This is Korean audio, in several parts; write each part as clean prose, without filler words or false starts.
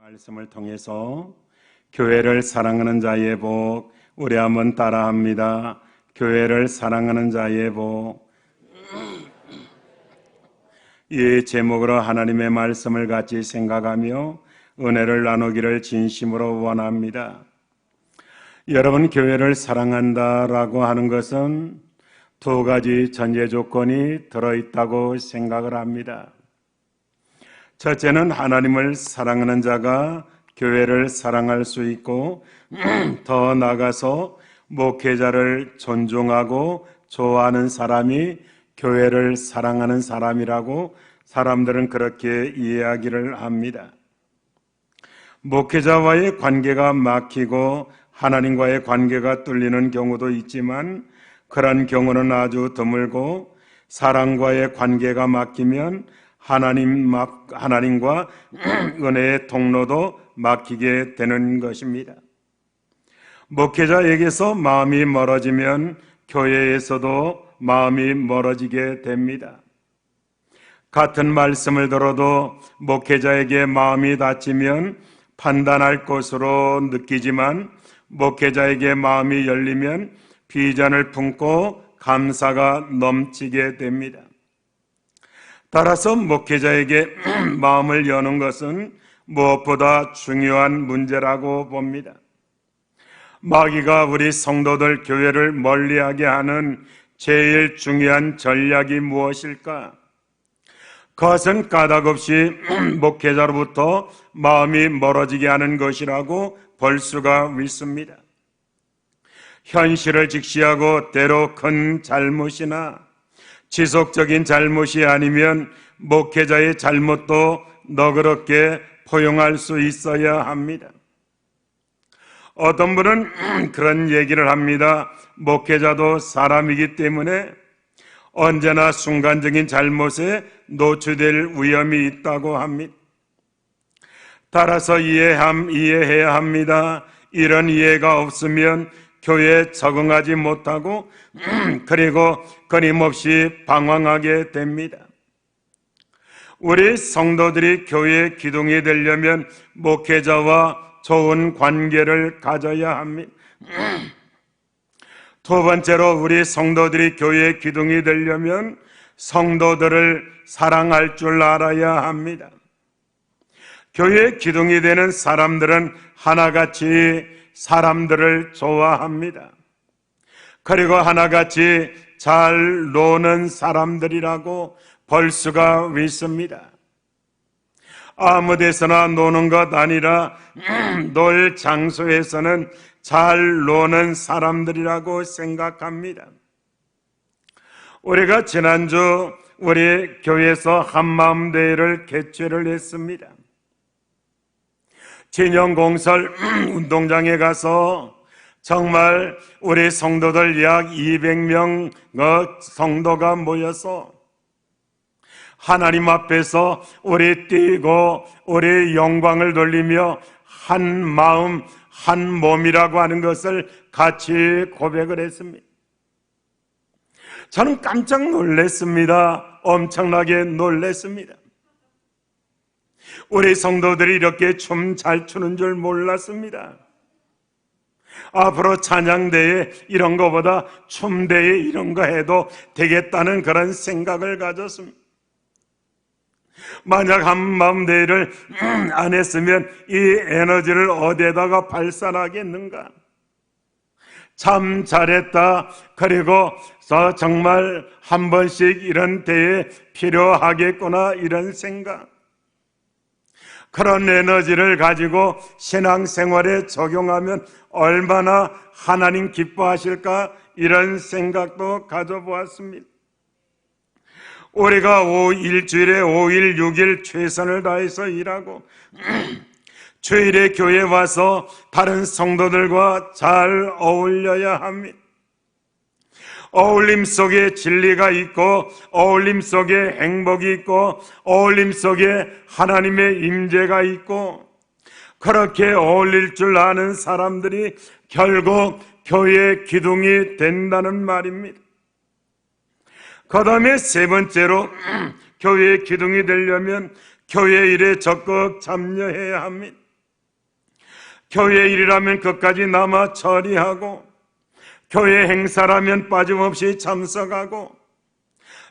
말씀을 통해서 교회를 사랑하는 자의 복, 우리 한번 따라합니다. 교회를 사랑하는 자의 복. 이 제목으로 하나님의 말씀을 같이 생각하며 은혜를 나누기를 진심으로 원합니다. 여러분, 교회를 사랑한다라고 하는 것은 두 가지 전제 조건이 들어있다고 생각을 합니다. 첫째는 하나님을 사랑하는 자가 교회를 사랑할 수 있고, 더 나아가서 목회자를 존중하고 좋아하는 사람이 교회를 사랑하는 사람이라고 사람들은 그렇게 이야기를 합니다. 목회자와의 관계가 막히고 하나님과의 관계가 뚫리는 경우도 있지만 그런 경우는 아주 드물고, 사랑과의 관계가 막히면 하나님과 은혜의 통로도 막히게 되는 것입니다. 목회자에게서 마음이 멀어지면 교회에서도 마음이 멀어지게 됩니다. 같은 말씀을 들어도 목회자에게 마음이 닫히면 판단할 것으로 느끼지만, 목회자에게 마음이 열리면 비전을 품고 감사가 넘치게 됩니다. 따라서 목회자에게 마음을 여는 것은 무엇보다 중요한 문제라고 봅니다. 마귀가 우리 성도들 교회를 멀리하게 하는 제일 중요한 전략이 무엇일까? 그것은 까닭없이 목회자로부터 마음이 멀어지게 하는 것이라고 볼 수가 있습니다. 현실을 직시하고 때로 큰 잘못이나 지속적인 잘못이 아니면 목회자의 잘못도 너그럽게 포용할 수 있어야 합니다. 어떤 분은 그런 얘기를 합니다. 목회자도 사람이기 때문에 언제나 순간적인 잘못에 노출될 위험이 있다고 합니다. 따라서 이해해야 합니다. 이런 이해가 없으면 교회에 적응하지 못하고 그리고 끊임없이 방황하게 됩니다. 우리 성도들이 교회의 기둥이 되려면 목회자와 좋은 관계를 가져야 합니다. 두 번째로, 우리 성도들이 교회의 기둥이 되려면 성도들을 사랑할 줄 알아야 합니다. 교회의 기둥이 되는 사람들은 하나같이 사람들을 좋아합니다. 그리고 하나같이 잘 노는 사람들이라고 볼 수가 있습니다. 아무 데서나 노는 것 아니라 놀 장소에서는 잘 노는 사람들이라고 생각합니다. 우리가 지난주 우리 교회에서 한마음대회를 개최를 했습니다. 진영공설 운동장에 가서 정말 우리 성도들 약 200명 성도가 모여서 하나님 앞에서 우리 뛰고 우리 영광을 돌리며 한 마음 한 몸이라고 하는 것을 같이 고백을 했습니다. 저는 깜짝 놀랐습니다. 엄청나게 놀랐습니다. 우리 성도들이 이렇게 춤 잘 추는 줄 몰랐습니다. 앞으로 찬양대회 이런 거보다 춤대회 이런 거 해도 되겠다는 그런 생각을 가졌습니다. 만약 한마음대회를 안 했으면 이 에너지를 어디에다가 발산하겠는가? 참 잘했다. 그리고 정말 한 번씩 이런 대회 필요하겠구나, 이런 생각. 그런 에너지를 가지고 신앙생활에 적용하면 얼마나 하나님 기뻐하실까, 이런 생각도 가져보았습니다. 우리가 일주일에 5일, 6일 최선을 다해서 일하고 주일에 교회에 와서 다른 성도들과 잘 어울려야 합니다. 어울림 속에 진리가 있고, 어울림 속에 행복이 있고, 어울림 속에 하나님의 임재가 있고, 그렇게 어울릴 줄 아는 사람들이 결국 교회의 기둥이 된다는 말입니다. 그 다음에 세 번째로, 교회의 기둥이 되려면 교회 일에 적극 참여해야 합니다. 교회 일이라면 끝까지 남아 처리하고, 교회 행사라면 빠짐없이 참석하고,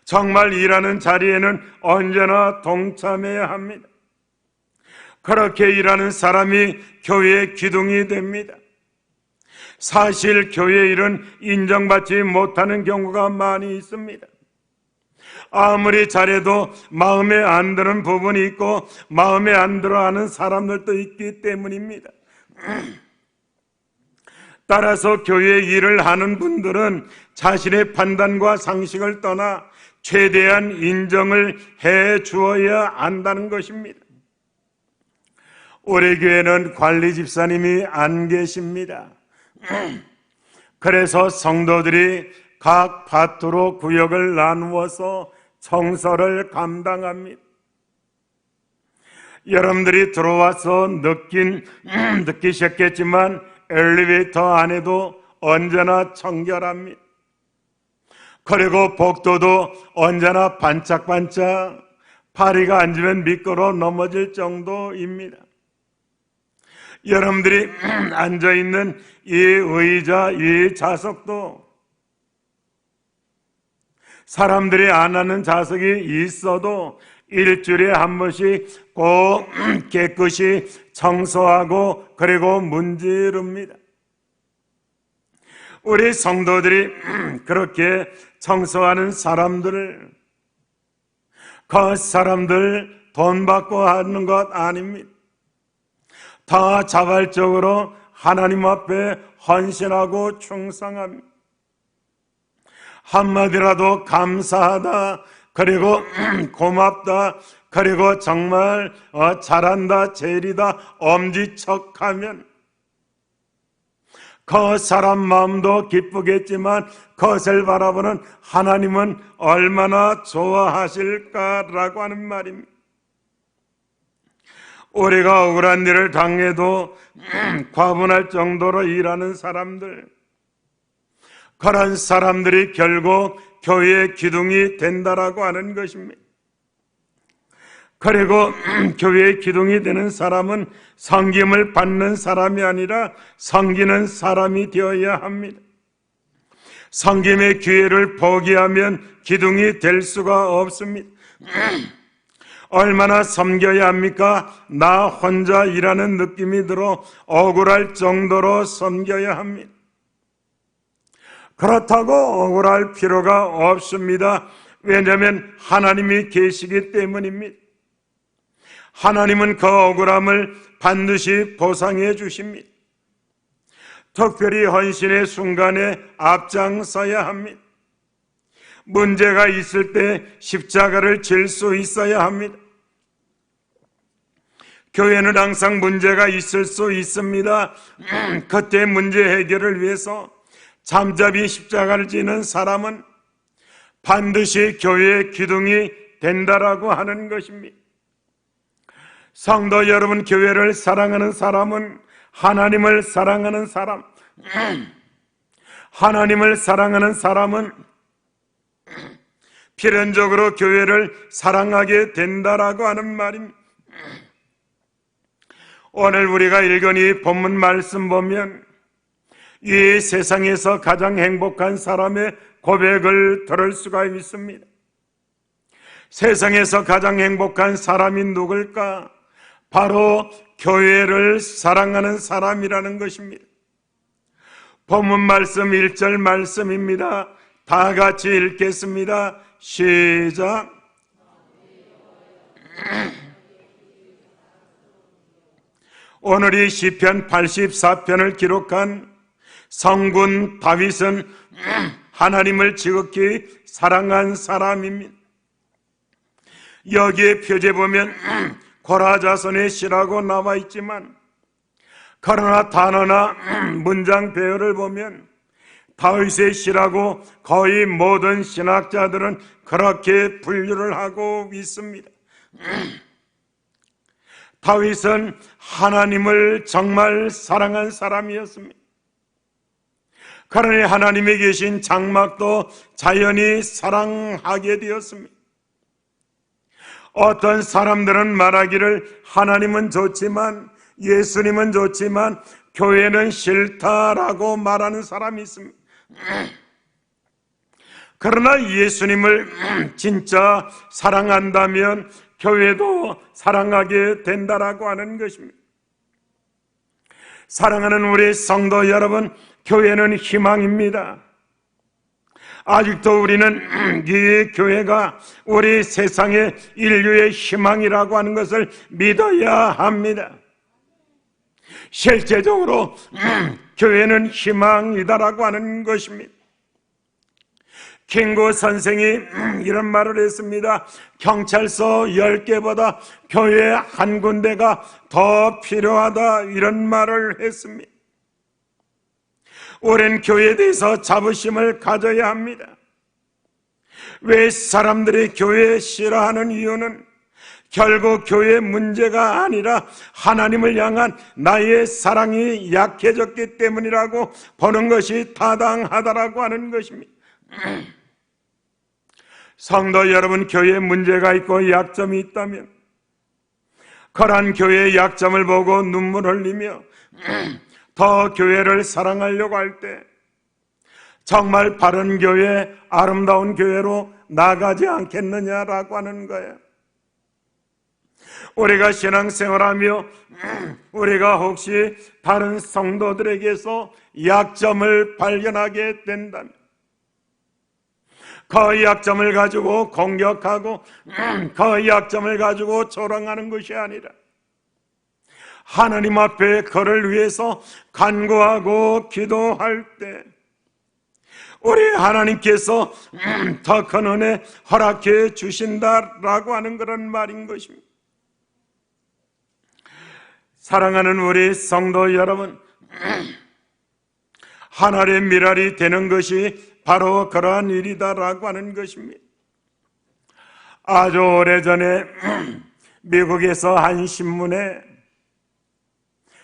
정말 일하는 자리에는 언제나 동참해야 합니다. 그렇게 일하는 사람이 교회의 기둥이 됩니다. 사실 교회 일은 인정받지 못하는 경우가 많이 있습니다. 아무리 잘해도 마음에 안 드는 부분이 있고 마음에 안 들어 하는 사람들도 있기 때문입니다. 따라서 교회 일을 하는 분들은 자신의 판단과 상식을 떠나 최대한 인정을 해 주어야 한다는 것입니다. 우리 교회는 관리 집사님이 안 계십니다. 그래서 성도들이 각 파트로 구역을 나누어서 청소를 감당합니다. 여러분들이 들어와서 느끼셨겠지만 엘리베이터 안에도 언제나 청결합니다. 그리고 복도도 언제나 반짝반짝, 파리가 앉으면 미끄러 넘어질 정도입니다. 여러분들이 앉아있는 이 의자, 이 좌석도 사람들이 안 하는 좌석이 있어도 일주일에 한 번씩 꼭 깨끗이 청소하고 그리고 문지릅니다. 우리 성도들이 그렇게 청소하는 사람들을, 그 사람들 돈 받고 하는 것 아닙니다. 다 자발적으로 하나님 앞에 헌신하고 충성합니다. 한마디라도 감사하다, 그리고 고맙다, 그리고 정말 잘한다, 제일이다, 엄지척하면 그 사람 마음도 기쁘겠지만 그것을 바라보는 하나님은 얼마나 좋아하실까라고 하는 말입니다. 우리가 억울한 일을 당해도 과분할 정도로 일하는 사람들, 그런 사람들이 결국 교회의 기둥이 된다라고 하는 것입니다. 그리고 교회의 기둥이 되는 사람은 섬김을 받는 사람이 아니라 섬기는 사람이 되어야 합니다. 섬김의 기회를 포기하면 기둥이 될 수가 없습니다. 얼마나 섬겨야 합니까? 나 혼자 일하는 느낌이 들어 억울할 정도로 섬겨야 합니다. 그렇다고 억울할 필요가 없습니다. 왜냐하면 하나님이 계시기 때문입니다. 하나님은 그 억울함을 반드시 보상해 주십니다. 특별히 헌신의 순간에 앞장서야 합니다. 문제가 있을 때 십자가를 질 수 있어야 합니다. 교회는 항상 문제가 있을 수 있습니다. 그때 문제 해결을 위해서 잠잠히 십자가를 지는 사람은 반드시 교회의 기둥이 된다라고 하는 것입니다. 성도 여러분, 교회를 사랑하는 사람은 하나님을 사랑하는 사람, 하나님을 사랑하는 사람은 필연적으로 교회를 사랑하게 된다라고 하는 말입니다. 오늘 우리가 읽은 이 본문 말씀 보면 이 세상에서 가장 행복한 사람의 고백을 들을 수가 있습니다. 세상에서 가장 행복한 사람이 누굴까? 바로 교회를 사랑하는 사람이라는 것입니다. 본문 말씀 1절 말씀입니다. 다 같이 읽겠습니다. 시작. 오늘이 시편 84편을 기록한 성군 다윗은 하나님을 지극히 사랑한 사람입니다. 여기에 표제 보면 고라자손의 시라고 나와 있지만, 그러나 단어나 문장 배열을 보면 다윗의 시라고 거의 모든 신학자들은 그렇게 분류를 하고 있습니다. 다윗은 하나님을 정말 사랑한 사람이었습니다. 그러니 하나님이 계신 장막도 자연히 사랑하게 되었습니다. 어떤 사람들은 말하기를 하나님은 좋지만 예수님은 좋지만 교회는 싫다라고 말하는 사람이 있습니다. 그러나 예수님을 진짜 사랑한다면 교회도 사랑하게 된다라고 하는 것입니다. 사랑하는 우리 성도 여러분, 교회는 희망입니다. 아직도 우리는 이 교회가 우리 세상의 인류의 희망이라고 하는 것을 믿어야 합니다. 실제적으로 교회는 희망이다라고 하는 것입니다. 킹고 선생이 이런 말을 했습니다. 경찰서 10개보다 교회 한 군데가 더 필요하다, 이런 말을 했습니다. 오랜 교회에 대해서 자부심을 가져야 합니다. 왜 사람들이 교회 싫어하는 이유는 결국 교회 문제가 아니라 하나님을 향한 나의 사랑이 약해졌기 때문이라고 보는 것이 타당하다라고 하는 것입니다. 성도 여러분, 교회에 문제가 있고 약점이 있다면 그러한 교회의 약점을 보고 눈물 흘리며 더 교회를 사랑하려고 할 때 정말 바른 교회, 아름다운 교회로 나가지 않겠느냐라고 하는 거예요. 우리가 신앙생활하며 우리가 혹시 다른 성도들에게서 약점을 발견하게 된다면 그 약점을 가지고 공격하고 그 약점을 가지고 조롱하는 것이 아니라 하나님 앞에 그를 위해서 간구하고 기도할 때 우리 하나님께서 더 큰 은혜 허락해 주신다라고 하는 그런 말인 것입니다. 사랑하는 우리 성도 여러분, 하늘의 미랄이 되는 것이 바로 그러한 일이다라고 하는 것입니다. 아주 오래전에 미국에서 한 신문에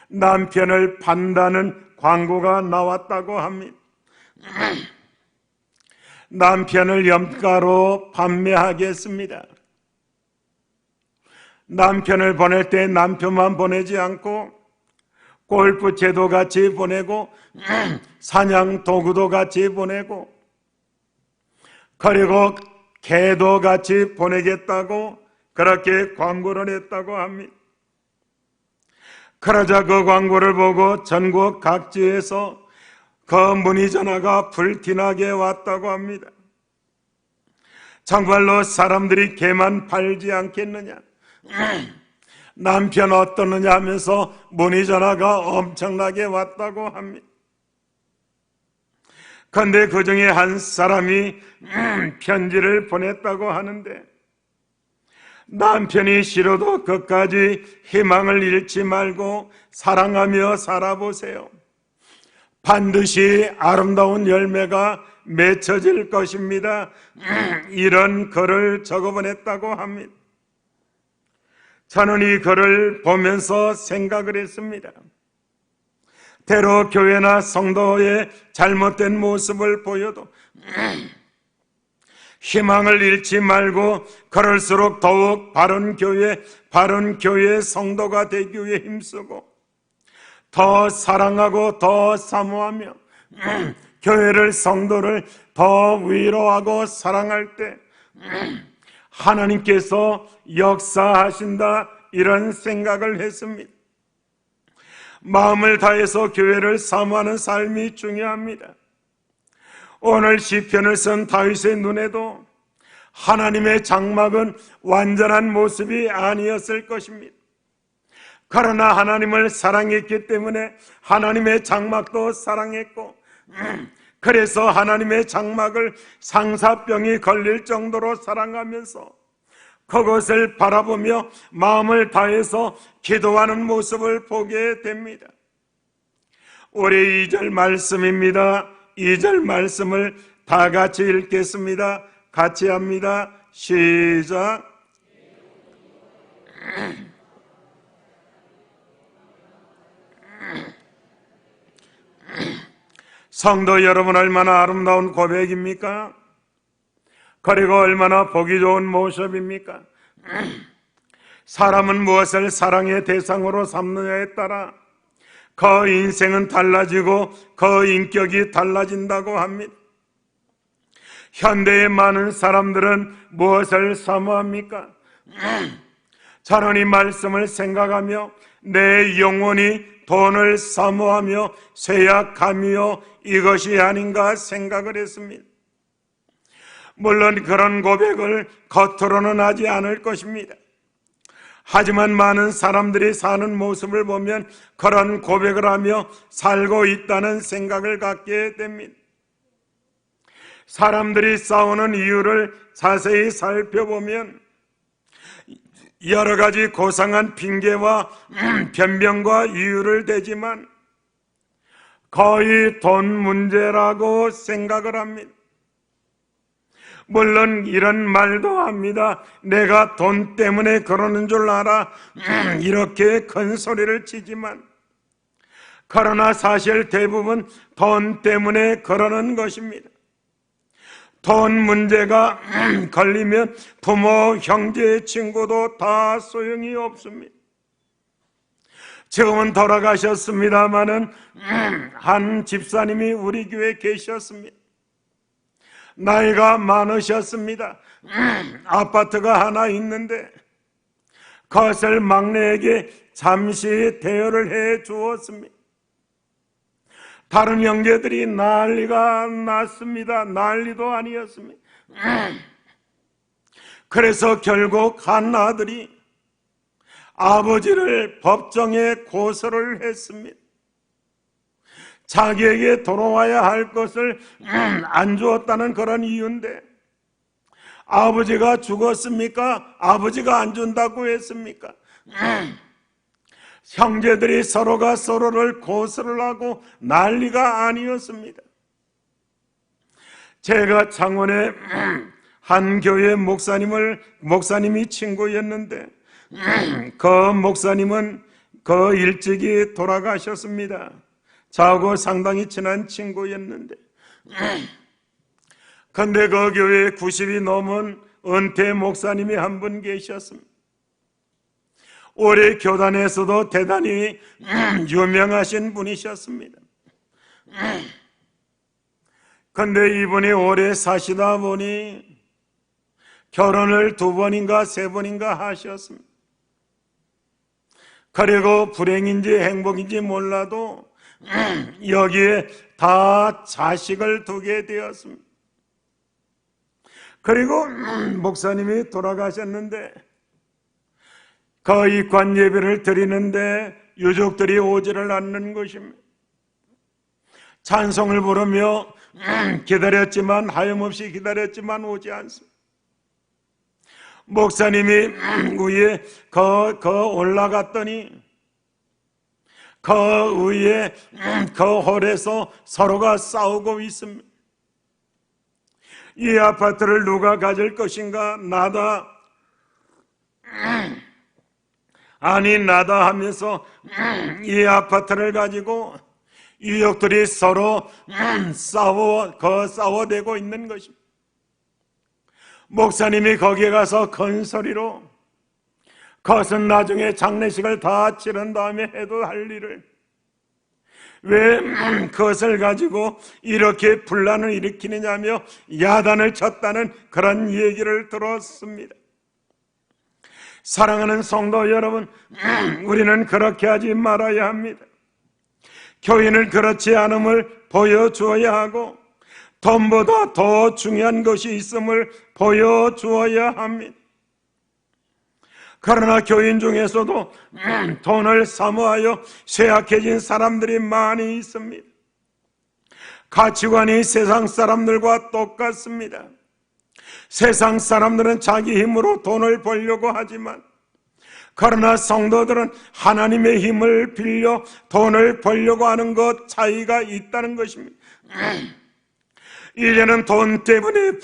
남편을 판다는 광고가 나왔다고 합니다. 남편을 염가로 판매하겠습니다. 남편을 보낼 때 남편만 보내지 않고 골프채도 같이 보내고 사냥 도구도 같이 보내고 그리고 개도 같이 보내겠다고 그렇게 광고를 했다고 합니다. 그러자 그 광고를 보고 전국 각지에서 그 문의 전화가 불티나게 왔다고 합니다. 정말로 사람들이 개만 팔지 않겠느냐, 남편 어떠느냐 하면서 문의 전화가 엄청나게 왔다고 합니다. 그런데 그 중에 한 사람이 편지를 보냈다고 하는데, 남편이 싫어도 끝까지 희망을 잃지 말고 사랑하며 살아보세요. 반드시 아름다운 열매가 맺혀질 것입니다. 이런 글을 적어보냈다고 합니다. 저는 이 글을 보면서 생각을 했습니다. 때로 교회나 성도의 잘못된 모습을 보여도 희망을 잃지 말고 그럴수록 더욱 바른 교회 성도가 되기 위해 힘쓰고 더 사랑하고 더 사모하며 교회를, 성도를 더 위로하고 사랑할 때 하나님께서 역사하신다, 이런 생각을 했습니다. 마음을 다해서 교회를 사모하는 삶이 중요합니다. 오늘 시편을 쓴 다윗의 눈에도 하나님의 장막은 완전한 모습이 아니었을 것입니다. 그러나 하나님을 사랑했기 때문에 하나님의 장막도 사랑했고, 그래서 하나님의 장막을 상사병이 걸릴 정도로 사랑하면서 그것을 바라보며 마음을 다해서 기도하는 모습을 보게 됩니다. 올해 2절 말씀입니다. 2절 말씀을 다 같이 읽겠습니다. 같이 합니다. 시작. 성도 여러분, 얼마나 아름다운 고백입니까? 그리고 얼마나 보기 좋은 모습입니까? 사람은 무엇을 사랑의 대상으로 삼느냐에 따라 그 인생은 달라지고 그 인격이 달라진다고 합니다. 현대의 많은 사람들은 무엇을 사모합니까? 하나님 말씀을 생각하며 내 영혼이 돈을 사모하며 쇠약하며 이것이 아닌가 생각을 했습니다. 물론 그런 고백을 겉으로는 하지 않을 것입니다. 하지만 많은 사람들이 사는 모습을 보면 그런 고백을 하며 살고 있다는 생각을 갖게 됩니다. 사람들이 싸우는 이유를 자세히 살펴보면 여러 가지 고상한 핑계와 변명과 이유를 대지만 거의 돈 문제라고 생각을 합니다. 물론 이런 말도 합니다. 내가 돈 때문에 그러는 줄 알아. 이렇게 큰 소리를 치지만 그러나 사실 대부분 돈 때문에 그러는 것입니다. 돈 문제가 걸리면 부모, 형제, 친구도 다 소용이 없습니다. 지금은 돌아가셨습니다마는 한 집사님이 우리 교회에 계셨습니다. 나이가 많으셨습니다. 아파트가 하나 있는데 그것을 막내에게 잠시 대여를 해 주었습니다. 다른 형제들이 난리가 났습니다. 난리도 아니었습니다. 그래서 결국 한 아들이 아버지를 법정에 고소를 했습니다. 자기에게 돌아와야 할 것을 안 주었다는 그런 이유인데 아버지가 죽었습니까? 아버지가 안 준다고 했습니까? 형제들이 서로가 서로를 고소를 하고 난리가 아니었습니다. 제가 창원에 한 교회 목사님이 친구였는데 그 목사님은 그 일찍이 돌아가셨습니다. 저하고 상당히 친한 친구였는데 근데 그 교회에 90이 넘은 은퇴 목사님이 한 분 계셨습니다. 올해 교단에서도 대단히 유명하신 분이셨습니다. 근데 이분이 오래 사시다 보니 결혼을 2번인가 3번인가 하셨습니다. 그리고 불행인지 행복인지 몰라도 여기에 다 자식을 두게 되었습니다. 그리고 목사님이 돌아가셨는데 그 입관 예배를 드리는데 유족들이 오지를 않는 것입니다. 찬송을 부르며 기다렸지만 하염없이 기다렸지만 오지 않습니다. 목사님이 위에 올라갔더니 그 위에 그 홀에서 서로가 싸우고 있습니다. 이 아파트를 누가 가질 것인가? 나다. 아니 나다 하면서 이 아파트를 가지고 유족들이 서로 싸워대고 있는 것입니다. 목사님이 거기에 가서 큰 소리로 그것은 나중에 장례식을 다 치른 다음에 해도 할 일을 왜 그것을 가지고 이렇게 분란을 일으키느냐며 야단을 쳤다는 그런 얘기를 들었습니다. 사랑하는 성도 여러분, 우리는 그렇게 하지 말아야 합니다. 교인은 그렇지 않음을 보여주어야 하고 돈보다 더 중요한 것이 있음을 보여주어야 합니다. 그러나 교인 중에서도 돈을 사모하여 쇠약해진 사람들이 많이 있습니다. 가치관이 세상 사람들과 똑같습니다. 세상 사람들은 자기 힘으로 돈을 벌려고 하지만 그러나 성도들은 하나님의 힘을 빌려 돈을 벌려고 하는 것 차이가 있다는 것입니다. 이제는 돈 때문에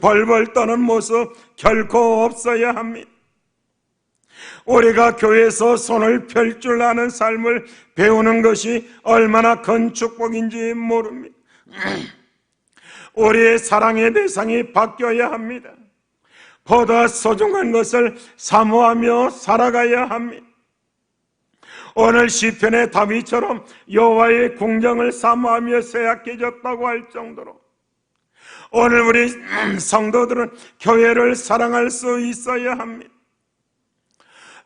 벌벌 떠는 모습 결코 없어야 합니다. 우리가 교회에서 손을 펼 줄 아는 삶을 배우는 것이 얼마나 큰 축복인지 모릅니다. 우리의 사랑의 대상이 바뀌어야 합니다. 보다 소중한 것을 사모하며 살아가야 합니다. 오늘 시편의 다윗처럼 여호와의 궁정을 사모하며 쇠약해졌다고 할 정도로 오늘 우리 성도들은 교회를 사랑할 수 있어야 합니다.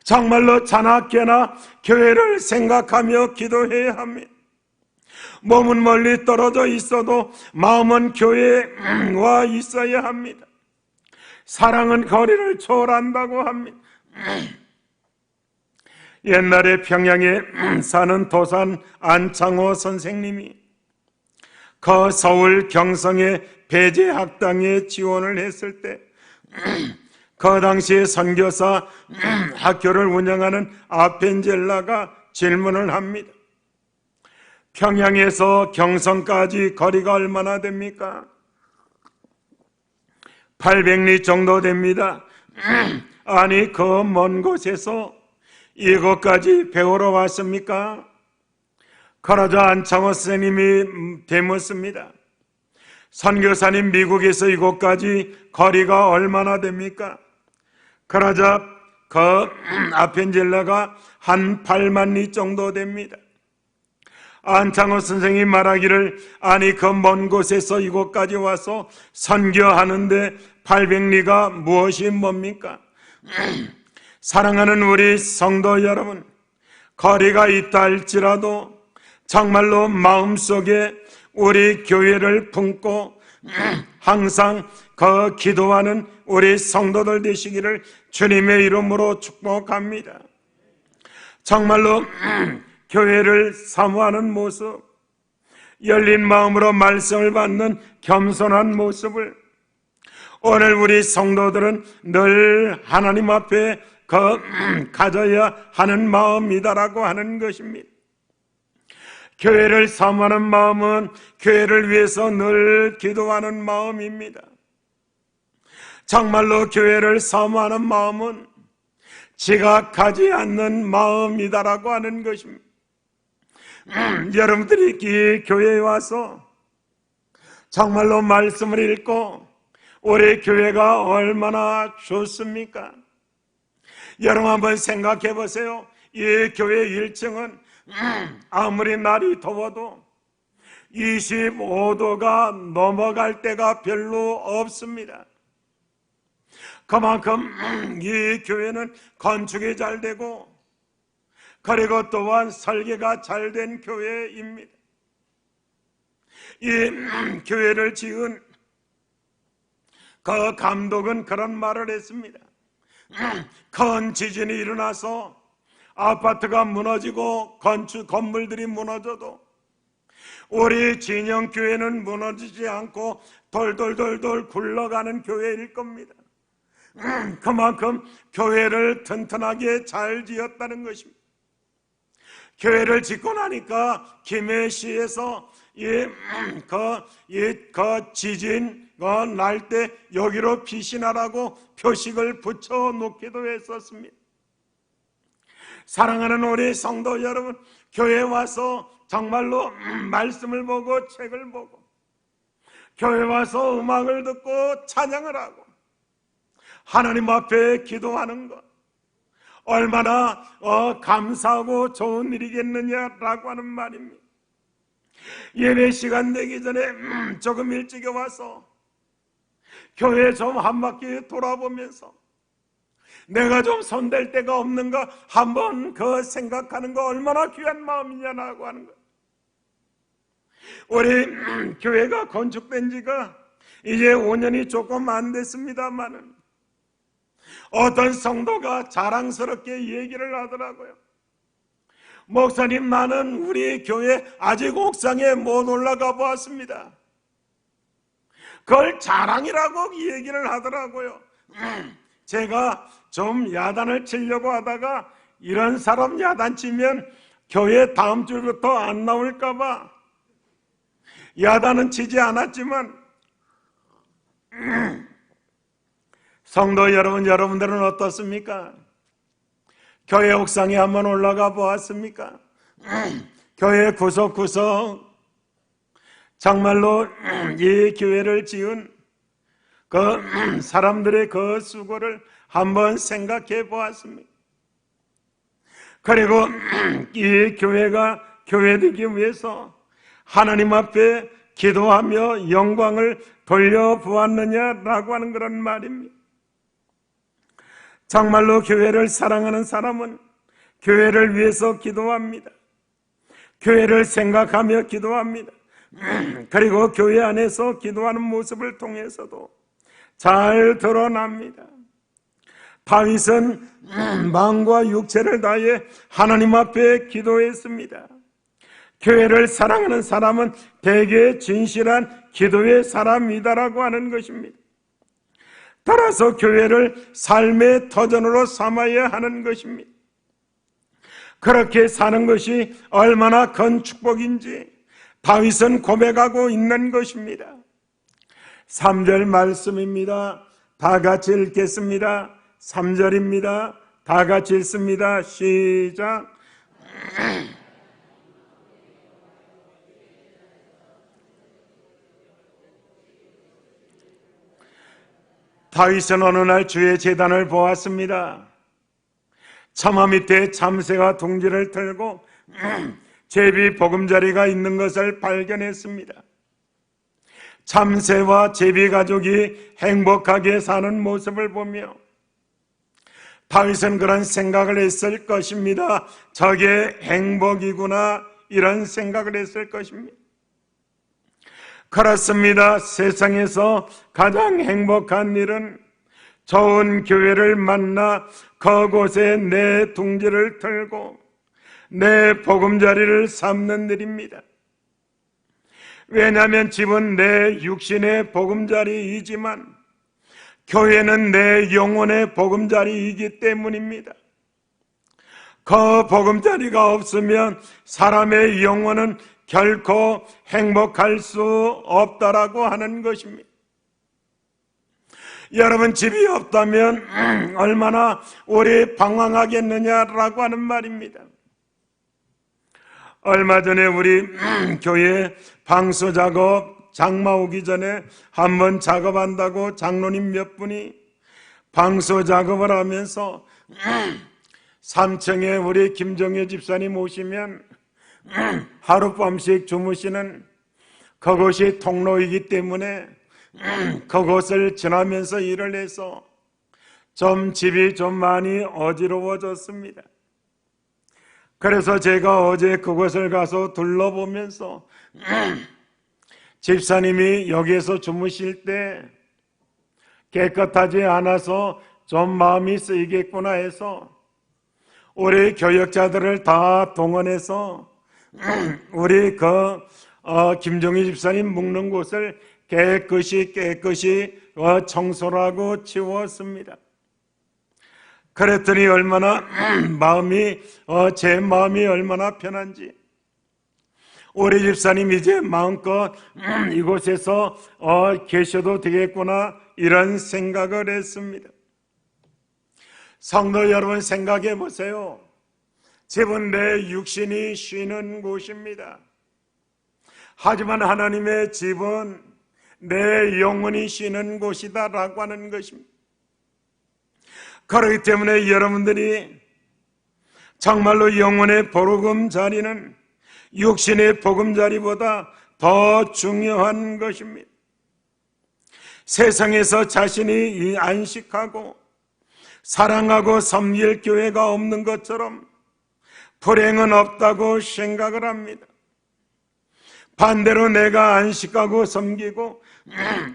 정말로 자나깨나 교회를 생각하며 기도해야 합니다. 몸은 멀리 떨어져 있어도 마음은 교회에 와 있어야 합니다. 사랑은 거리를 초월한다고 합니다. 옛날에 평양에 사는 도산 안창호 선생님이 그 서울 경성의 배제학당에 지원을 했을 때 그 당시에 선교사 학교를 운영하는 아펜젤라가 질문을 합니다. 평양에서 경성까지 거리가 얼마나 됩니까? 800리 정도 됩니다. 아니 그 먼 곳에서 이것까지 배우러 왔습니까? 그러자 안창호 선생님이 되묻습니다. 선교사님 미국에서 이곳까지 거리가 얼마나 됩니까? 그러자 그 아펜젤라가 한 8만 리 정도 됩니다. 안창호 선생이 말하기를 아니 그 먼 곳에서 이곳까지 와서 선교하는데 800리가 무엇이 뭡니까? 사랑하는 우리 성도 여러분, 거리가 있다 할지라도 정말로 마음속에 우리 교회를 품고 항상 그 기도하는 우리 성도들 되시기를 주님의 이름으로 축복합니다. 정말로 교회를 사모하는 모습, 열린 마음으로 말씀을 받는 겸손한 모습을 오늘 우리 성도들은 늘 하나님 앞에 가져야 하는 마음이다라고 하는 것입니다. 교회를 사모하는 마음은 교회를 위해서 늘 기도하는 마음입니다. 정말로 교회를 사모하는 마음은 지각하지 않는 마음이다라고 하는 것입니다. 여러분들이 이 교회에 와서 정말로 말씀을 읽고 우리 교회가 얼마나 좋습니까? 여러분 한번 생각해 보세요. 이 교회 1층은 아무리 날이 더워도 25도가 넘어갈 때가 별로 없습니다. 그만큼 이 교회는 건축이 잘 되고 그리고 또한 설계가 잘 된 교회입니다. 이 교회를 지은 그 감독은 그런 말을 했습니다. 큰 지진이 일어나서 아파트가 무너지고 건물들이 무너져도 우리 진영교회는 무너지지 않고 돌돌돌돌 굴러가는 교회일 겁니다. 그만큼 교회를 튼튼하게 잘 지었다는 것입니다. 교회를 짓고 나니까 김해시에서 그 지진 날 때 여기로 피신하라고 표식을 붙여 놓기도 했었습니다. 사랑하는 우리 성도 여러분, 교회에 와서 정말로 말씀을 보고 책을 보고 교회 와서 음악을 듣고 찬양을 하고 하나님 앞에 기도하는 것 얼마나 감사하고 좋은 일이겠느냐라고 하는 말입니다. 예배 시간 되기 전에 조금 일찍 와서 교회 좀 한 바퀴 돌아보면서 내가 좀 손댈 데가 없는가 한번 그 생각하는 거 얼마나 귀한 마음이냐라고 하는 거예요. 우리 교회가 건축된 지가 이제 5년이 조금 안 됐습니다만은 어떤 성도가 자랑스럽게 얘기를 하더라고요. 목사님, 나는 우리 교회 아직 옥상에 못 올라가 보았습니다. 그걸 자랑이라고 얘기를 하더라고요. 제가 좀 야단을 치려고 하다가 이런 사람 야단치면 교회 다음 주부터 안 나올까봐 야단은 치지 않았지만 성도 여러분, 여러분들은 어떻습니까? 교회 옥상에 한번 올라가 보았습니까? 교회 구석구석 정말로 이 교회를 지은 그 사람들의 그 수고를 한번 생각해 보았습니다. 그리고 이 교회가 교회되기 위해서 하나님 앞에 기도하며 영광을 돌려보았느냐라고 하는 그런 말입니다. 정말로 교회를 사랑하는 사람은 교회를 위해서 기도합니다. 교회를 생각하며 기도합니다. 그리고 교회 안에서 기도하는 모습을 통해서도 잘 드러납니다. 다윗은 마음과 육체를 다해 하나님 앞에 기도했습니다. 교회를 사랑하는 사람은 대개 진실한 기도의 사람이다라고 하는 것입니다. 따라서 교회를 삶의 터전으로 삼아야 하는 것입니다. 그렇게 사는 것이 얼마나 큰 축복인지 다윗은 고백하고 있는 것입니다. 3절 말씀입니다. 다 같이 읽겠습니다. 3절입니다. 다 같이 읽습니다. 시작. 다윗은 어느 날 주의 제단을 보았습니다. 처마 밑에 참새가 둥지를 틀고 제비 보금자리가 있는 것을 발견했습니다. 참새와 제비 가족이 행복하게 사는 모습을 보며 다윗은 그런 생각을 했을 것입니다. 저게 행복이구나, 이런 생각을 했을 것입니다. 그렇습니다. 세상에서 가장 행복한 일은 좋은 교회를 만나 그곳에 내 둥지를 틀고 내 보금자리를 삼는 일입니다. 왜냐하면 집은 내 육신의 보금자리이지만 교회는 내 영혼의 보금자리이기 때문입니다. 그 보금자리가 없으면 사람의 영혼은 결코 행복할 수 없다라고 하는 것입니다. 여러분, 집이 없다면 얼마나 오래 방황하겠느냐라고 하는 말입니다. 얼마 전에 우리 교회 방수 작업 장마 오기 전에 한번 작업한다고 장로님 몇 분이 방수 작업을 하면서 3층에 우리 김정혜 집사님 오시면 하룻밤씩 주무시는 그곳이 통로이기 때문에 그곳을 지나면서 일을 해서 좀 집이 좀 많이 어지러워졌습니다. 그래서 제가 어제 그곳을 가서 둘러보면서 집사님이 여기에서 주무실 때 깨끗하지 않아서 좀 마음이 쓰이겠구나 해서 우리 교역자들을 다 동원해서 우리 김종희 집사님 묵는 곳을 깨끗이 청소를 하고 치웠습니다. 그랬더니 얼마나 제 마음이 얼마나 편한지, 우리 집사님 이제 마음껏 이곳에서 계셔도 되겠구나, 이런 생각을 했습니다. 성도 여러분, 생각해 보세요. 집은 내 육신이 쉬는 곳입니다. 하지만 하나님의 집은 내 영혼이 쉬는 곳이다라고 하는 것입니다. 그렇기 때문에 여러분들이 정말로 영혼의 보금자리는 육신의 보금자리보다 더 중요한 것입니다. 세상에서 자신이 안식하고 사랑하고 섬길 교회가 없는 것처럼 불행은 없다고 생각을 합니다. 반대로 내가 안식하고 섬기고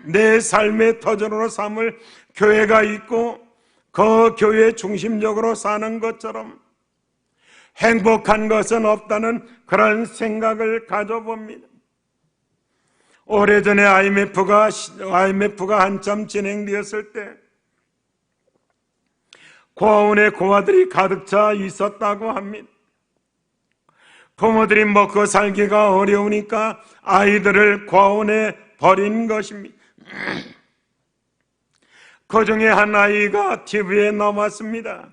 내 삶의 터전으로 삼을 교회가 있고 그 교회 중심적으로 사는 것처럼 행복한 것은 없다는 그런 생각을 가져봅니다. 오래전에 IMF가 한참 진행되었을 때 고아원에 고아들이 가득 차 있었다고 합니다. 부모들이 먹고 살기가 어려우니까 아이들을 고아원에 버린 것입니다. 그 중에 한 아이가 TV에 나왔습니다.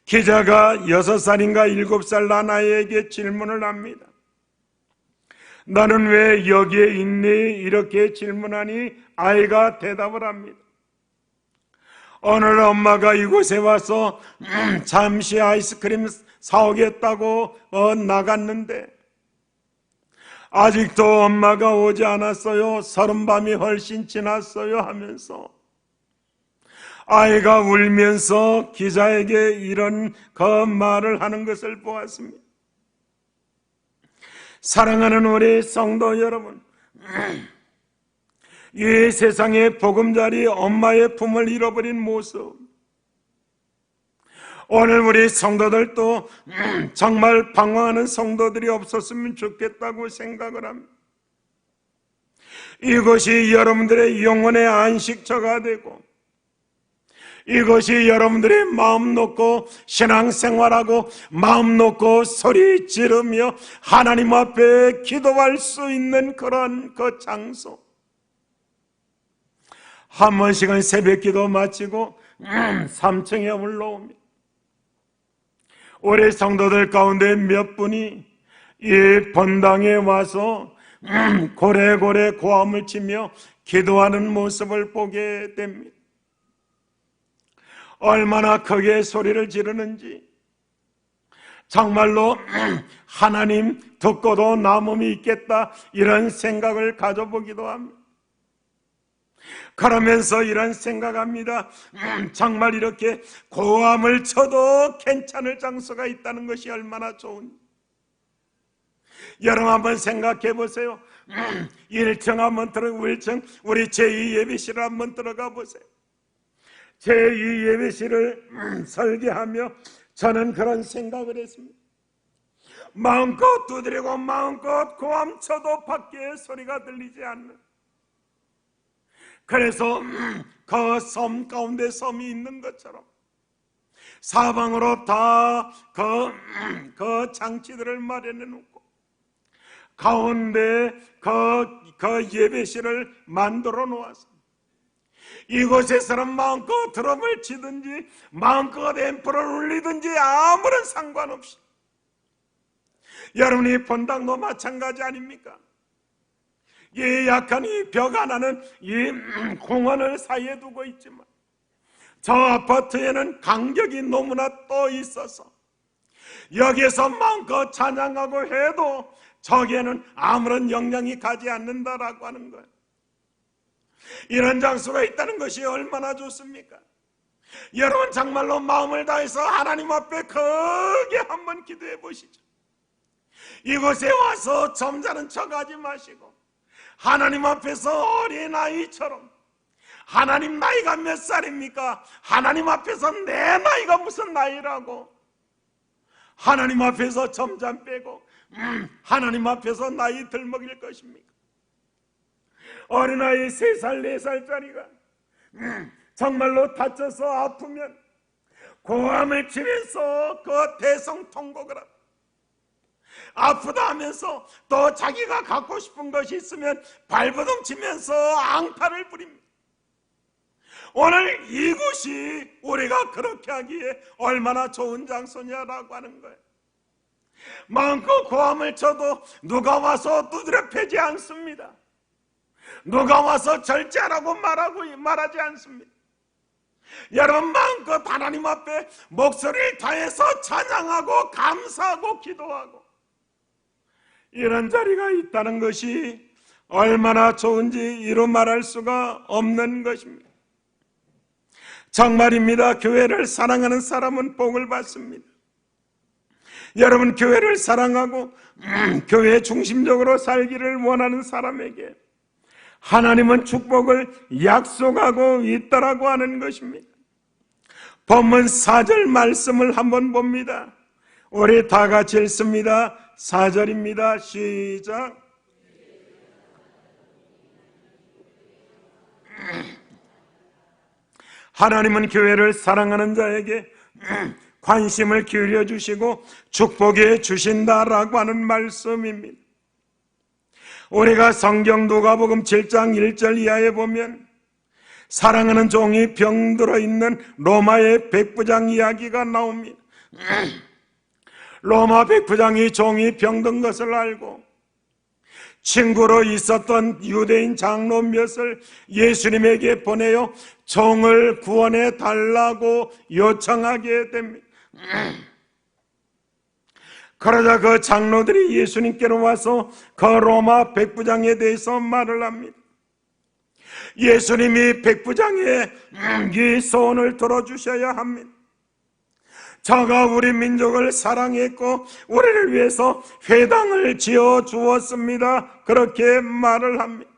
기자가 6살인가 7살 난 아이에게 질문을 합니다. 나는 왜 여기에 있니? 이렇게 질문하니 아이가 대답을 합니다. 오늘 엄마가 이곳에 와서 잠시 아이스크림 사오겠다고 나갔는데 아직도 엄마가 오지 않았어요. 서른밤이 훨씬 지났어요 하면서 아이가 울면서 기자에게 이런 말을 하는 것을 보았습니다. 사랑하는 우리 성도 여러분, 이 세상의 보금자리 엄마의 품을 잃어버린 모습, 오늘 우리 성도들도 정말 방황하는 성도들이 없었으면 좋겠다고 생각을 합니다. 이것이 여러분들의 영혼의 안식처가 되고 이것이 여러분들이 마음 놓고 신앙생활하고 마음 놓고 소리 지르며 하나님 앞에 기도할 수 있는 그런 그 장소, 한 번씩은 새벽기도 마치고 3층에 올라옵니다. 우리 성도들 가운데 몇 분이 이 본당에 와서 고래고래 고함을 치며 기도하는 모습을 보게 됩니다. 얼마나 크게 소리를 지르는지 정말로 하나님 듣고도 남음이 있겠다 이런 생각을 가져보기도 합니다. 그러면서 이런 생각합니다. 정말 이렇게 고함을 쳐도 괜찮을 장소가 있다는 것이 얼마나 좋은지. 여러분 한번 생각해 보세요. 1층 한번 들어가, 1층 우리 제2 예배실을 한번 들어가 보세요. 제2 예배실을 설계하며 저는 그런 생각을 했습니다. 마음껏 두드리고 마음껏 고함 쳐도 밖에 소리가 들리지 않는, 그래서 그 섬 가운데 섬이 있는 것처럼 사방으로 다 그 장치들을 마련해 놓고 가운데 그 예배실을 만들어 놓았습니다. 이곳에서는 마음껏 드럼을 치든지 마음껏 앰프를 울리든지 아무런 상관없이, 여러분이 본당도 마찬가지 아닙니까? 이 약한 이 벽 하나는 이 공원을 사이에 두고 있지만 저 아파트에는 간격이 너무나 또 있어서 여기에서 마음껏 찬양하고 해도 저기에는 아무런 영향이 가지 않는다라고 하는 거예요. 이런 장소가 있다는 것이 얼마나 좋습니까? 여러분 정말로 마음을 다해서 하나님 앞에 크게 한번 기도해 보시죠. 이곳에 와서 점잖은 척하지 마시고 하나님 앞에서 어린아이처럼, 하나님 나이가 몇 살입니까? 하나님 앞에서 내 나이가 무슨 나이라고 하나님 앞에서 점잖 빼고 하나님 앞에서 나이 들먹일 것입니까? 어린아이 3살 4살짜리가 정말로 다쳐서 아프면 고함을 치면서 그 대성통곡을 합니다. 아프다 하면서 또 자기가 갖고 싶은 것이 있으면 발버둥 치면서 앙탈을 부립니다. 오늘 이곳이 우리가 그렇게 하기에 얼마나 좋은 장소냐라고 하는 거예요. 마음껏 고함을 쳐도 누가 와서 두드려 패지 않습니다. 누가 와서 절제하라고 말하지 않습니다. 여러분 마음껏 하나님 앞에 목소리를 다해서 찬양하고 감사하고 기도하고 이런 자리가 있다는 것이 얼마나 좋은지 이루 말할 수가 없는 것입니다. 정말입니다. 교회를 사랑하는 사람은 복을 받습니다. 여러분 교회를 사랑하고 교회 중심적으로 살기를 원하는 사람에게 하나님은 축복을 약속하고 있다라고 하는 것입니다. 본문 4절 말씀을 한번 봅니다. 우리 다 같이 읽습니다. 4절입니다. 시작. 하나님은 교회를 사랑하는 자에게 관심을 기울여 주시고 축복해 주신다라고 하는 말씀입니다. 우리가 성경 누가복음 7장 1절 이하에 보면 사랑하는 종이 병들어 있는 로마의 백부장 이야기가 나옵니다. 로마 백부장이 종이 병든 것을 알고 친구로 있었던 유대인 장로 몇을 예수님에게 보내어 종을 구원해 달라고 요청하게 됩니다. 그러자 그 장로들이 예수님께로 와서 그 로마 백부장에 대해서 말을 합니다. 예수님이 백부장의 이 소원을 들어주셔야 합니다. 저가 우리 민족을 사랑했고 우리를 위해서 회당을 지어 주었습니다. 그렇게 말을 합니다.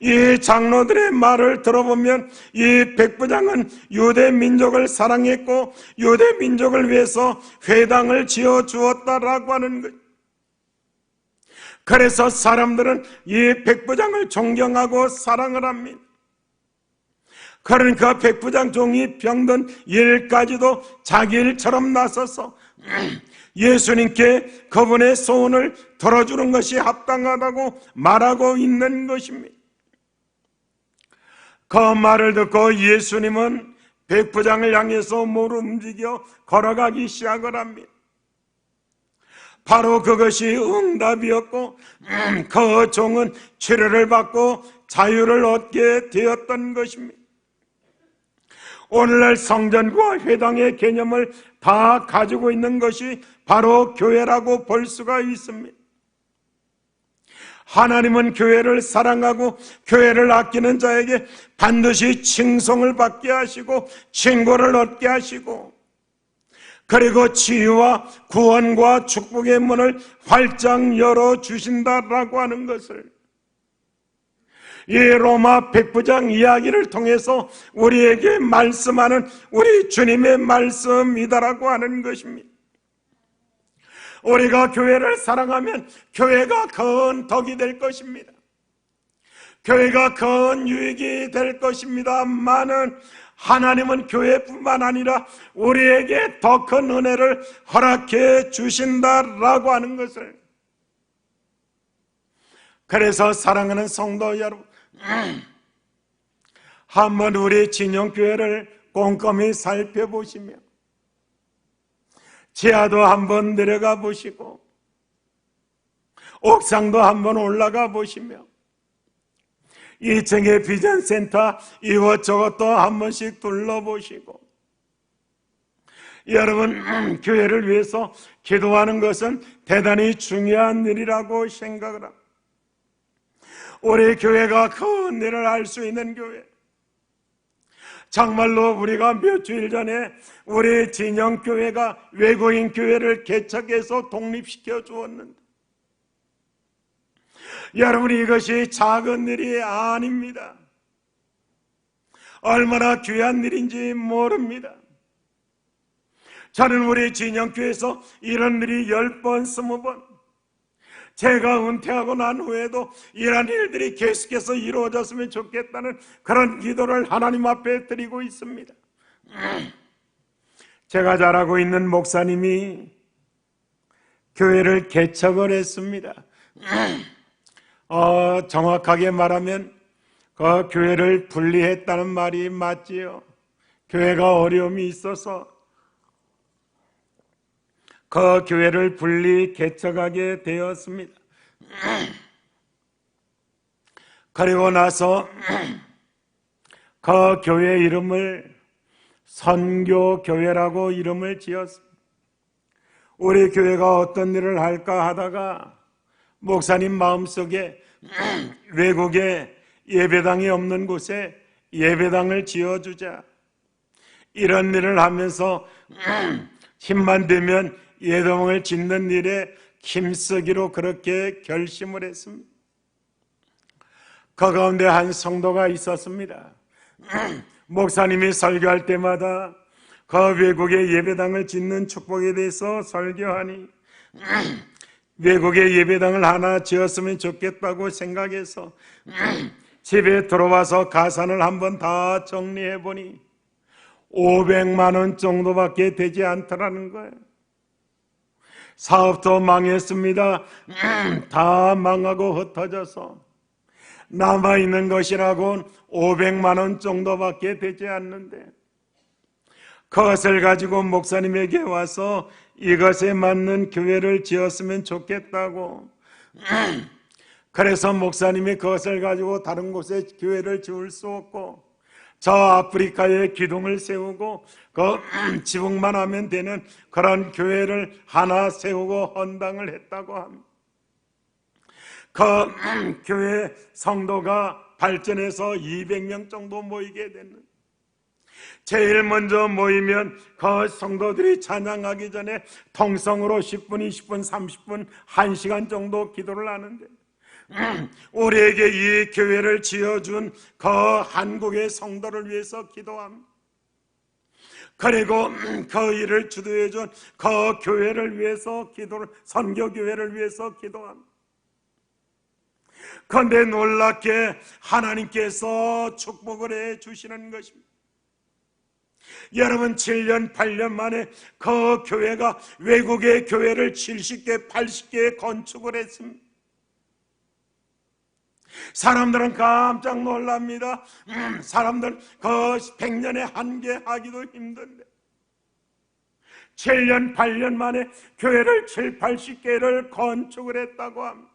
이 장로들의 말을 들어보면 이 백부장은 유대 민족을 사랑했고 유대 민족을 위해서 회당을 지어 주었다라고 하는 것. 그래서 사람들은 이 백부장을 존경하고 사랑을 합니다. 그러니까 백부장 종이 병든 일까지도 자기 일처럼 나서서 예수님께 그분의 소원을 들어주는 것이 합당하다고 말하고 있는 것입니다. 그 말을 듣고 예수님은 백부장을 향해서 몸을 움직여 걸어가기 시작을 합니다. 바로 그것이 응답이었고 그 종은 치료를 받고 자유를 얻게 되었던 것입니다. 오늘날 성전과 회당의 개념을 다 가지고 있는 것이 바로 교회라고 볼 수가 있습니다. 하나님은 교회를 사랑하고 교회를 아끼는 자에게 반드시 칭송을 받게 하시고 칭고를 얻게 하시고 그리고 치유와 구원과 축복의 문을 활짝 열어주신다라고 하는 것을 이 로마 백부장 이야기를 통해서 우리에게 말씀하는 우리 주님의 말씀이다라고 하는 것입니다. 우리가 교회를 사랑하면 교회가 큰 덕이 될 것입니다. 교회가 큰 유익이 될 것입니다만은 하나님은 교회뿐만 아니라 우리에게 더 큰 은혜를 허락해 주신다라고 하는 것을, 그래서 사랑하는 성도 여러분, 한번 우리 진영교회를 꼼꼼히 살펴보시며 지하도 한번 내려가 보시고 옥상도 한번 올라가 보시며 2층의 비전센터 이것저것도 한 번씩 둘러보시고, 여러분 교회를 위해서 기도하는 것은 대단히 중요한 일이라고 생각을 합니다. 우리 교회가 큰 일을 할 수 있는 교회, 정말로 우리가 몇 주일 전에 우리 진영교회가 외국인 교회를 개척해서 독립시켜 주었는데, 여러분 이것이 작은 일이 아닙니다. 얼마나 귀한 일인지 모릅니다. 저는 우리 진영교회에서 이런 일이 10번, 20번, 제가 은퇴하고 난 후에도 이런 일들이 계속해서 이루어졌으면 좋겠다는 그런 기도를 하나님 앞에 드리고 있습니다. 제가 잘 알고 있는 목사님이 교회를 개척을 했습니다. 정확하게 말하면 그 교회를 분리했다는 말이 맞지요. 교회가 어려움이 있어서 그 교회를 분리 개척하게 되었습니다. 그리고 나서 그 교회 이름을 선교교회라고 이름을 지었습니다. 우리 교회가 어떤 일을 할까 하다가 목사님 마음속에 외국에 예배당이 없는 곳에 예배당을 지어주자, 이런 일을 하면서 힘만 되면 예배당을 짓는 일에 힘쓰기로 그렇게 결심을 했습니다. 그 가운데 한 성도가 있었습니다. 목사님이 설교할 때마다 그 외국의 예배당을 짓는 축복에 대해서 설교하니 외국의 예배당을 하나 지었으면 좋겠다고 생각해서 집에 들어와서 가산을 한번 다 정리해 보니 500만 원 정도밖에 되지 않더라는 거예요. 사업도 망했습니다. 다 망하고 흩어져서 남아있는 것이라고는 500만 원 정도밖에 되지 않는데, 그것을 가지고 목사님에게 와서 이것에 맞는 교회를 지었으면 좋겠다고 그래서 목사님이 그것을 가지고 다른 곳에 교회를 지을 수 없고 저 아프리카에 기둥을 세우고 그 지붕만 하면 되는 그런 교회를 하나 세우고 헌당을 했다고 합니다. 그 교회 성도가 발전해서 200명 정도 모이게 됐는데 제일 먼저 모이면 그 성도들이 찬양하기 전에 통성으로 10분, 20분, 30분, 1시간 정도 기도를 하는데 우리에게 이 교회를 지어준 그 한국의 성도를 위해서 기도합니다. 그리고 그 일을 주도해준 그 교회를 위해서 선교교회를 위해서 기도합니다. 그런데 놀랍게 하나님께서 축복을 해 주시는 것입니다. 여러분 7년 8년 만에 그 교회가 외국의 교회를 70개 80개 건축을 했습니다. 사람들은 깜짝 놀랍니다. 사람들 그 100년에 한 개 하기도 힘든데 7년 8년 만에 교회를 7, 80개를 건축을 했다고 합니다.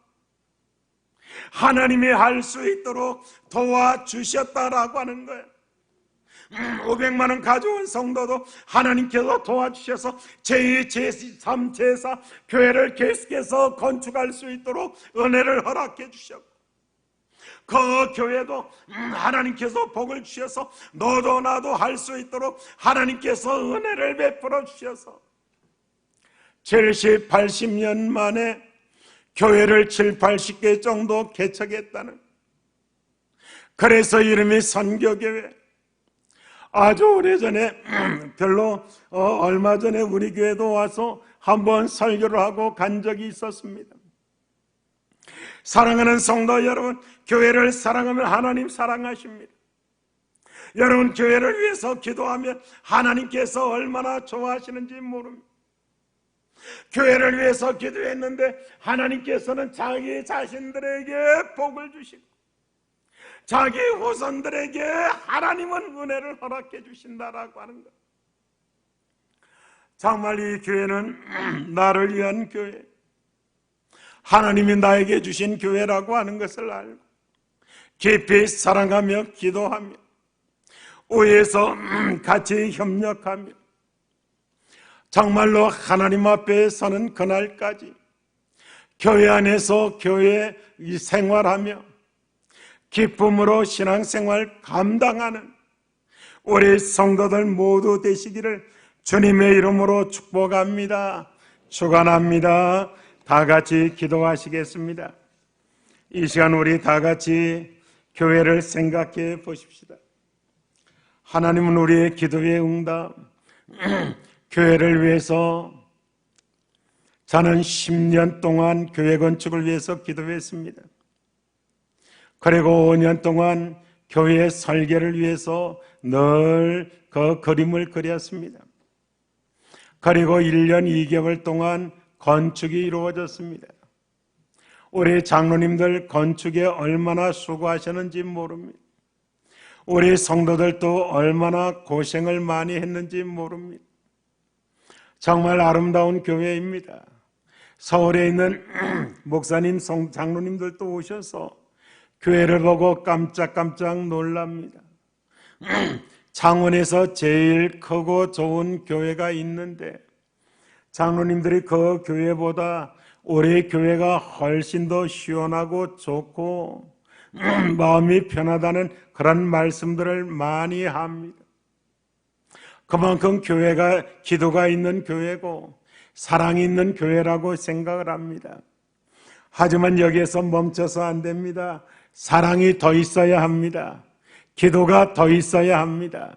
하나님이 할 수 있도록 도와주셨다라고 하는 거예요. 500만 원 가져온 성도도 하나님께서 도와주셔서 제2, 제3, 제4 교회를 계속해서 건축할 수 있도록 은혜를 허락해 주셨고 그 교회도 하나님께서 복을 주셔서 너도 나도 할 수 있도록 하나님께서 은혜를 베풀어 주셔서 70, 80년 만에 교회를 7, 80개 정도 개척했다는, 그래서 이름이 선교교회. 아주 오래전에 얼마 전에 우리 교회도 와서 한번 설교를 하고 간 적이 있었습니다. 사랑하는 성도 여러분, 교회를 사랑하면 하나님 사랑하십니다. 여러분 교회를 위해서 기도하면 하나님께서 얼마나 좋아하시는지 모릅니다. 교회를 위해서 기도했는데 하나님께서는 자기 자신들에게 복을 주시고 자기 후손들에게 하나님은 은혜를 허락해 주신다라고 하는 것. 정말 이 교회는 나를 위한 교회, 하나님이 나에게 주신 교회라고 하는 것을 알고 깊이 사랑하며 기도하며 위에서 같이 협력하며 정말로 하나님 앞에 서는 그날까지 교회 안에서 교회 생활하며 기쁨으로 신앙생활 감당하는 우리 성도들 모두 되시기를 주님의 이름으로 축복합니다. 축원합니다. 다 같이 기도하시겠습니다. 이 시간 우리 다 같이 교회를 생각해 보십시다. 하나님은 우리의 기도의 응답, 교회를 위해서 저는 10년 동안 교회 건축을 위해서 기도했습니다. 그리고 5년 동안 교회 설계를 위해서 늘 그 그림을 그렸습니다. 그리고 1년 2개월 동안 건축이 이루어졌습니다. 우리 장로님들 건축에 얼마나 수고하셨는지 모릅니다. 우리 성도들도 얼마나 고생을 많이 했는지 모릅니다. 정말 아름다운 교회입니다. 서울에 있는 목사님, 장로님들도 오셔서 교회를 보고 깜짝깜짝 놀랍니다. 창원에서 제일 크고 좋은 교회가 있는데 장로님들이 그 교회보다 우리 교회가 훨씬 더 시원하고 좋고 마음이 편하다는 그런 말씀들을 많이 합니다. 그만큼 교회가 기도가 있는 교회고 사랑이 있는 교회라고 생각을 합니다. 하지만 여기에서 멈춰서 안 됩니다. 사랑이 더 있어야 합니다. 기도가 더 있어야 합니다.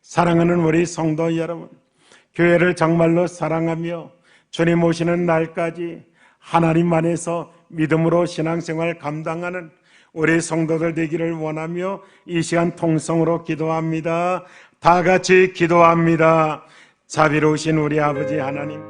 사랑하는 우리 성도 여러분, 교회를 정말로 사랑하며 주님 오시는 날까지 하나님 안에서 믿음으로 신앙생활 감당하는 우리 성도들 되기를 원하며 이 시간 통성으로 기도합니다. 다 같이 기도합니다. 자비로우신 우리 아버지 하나님,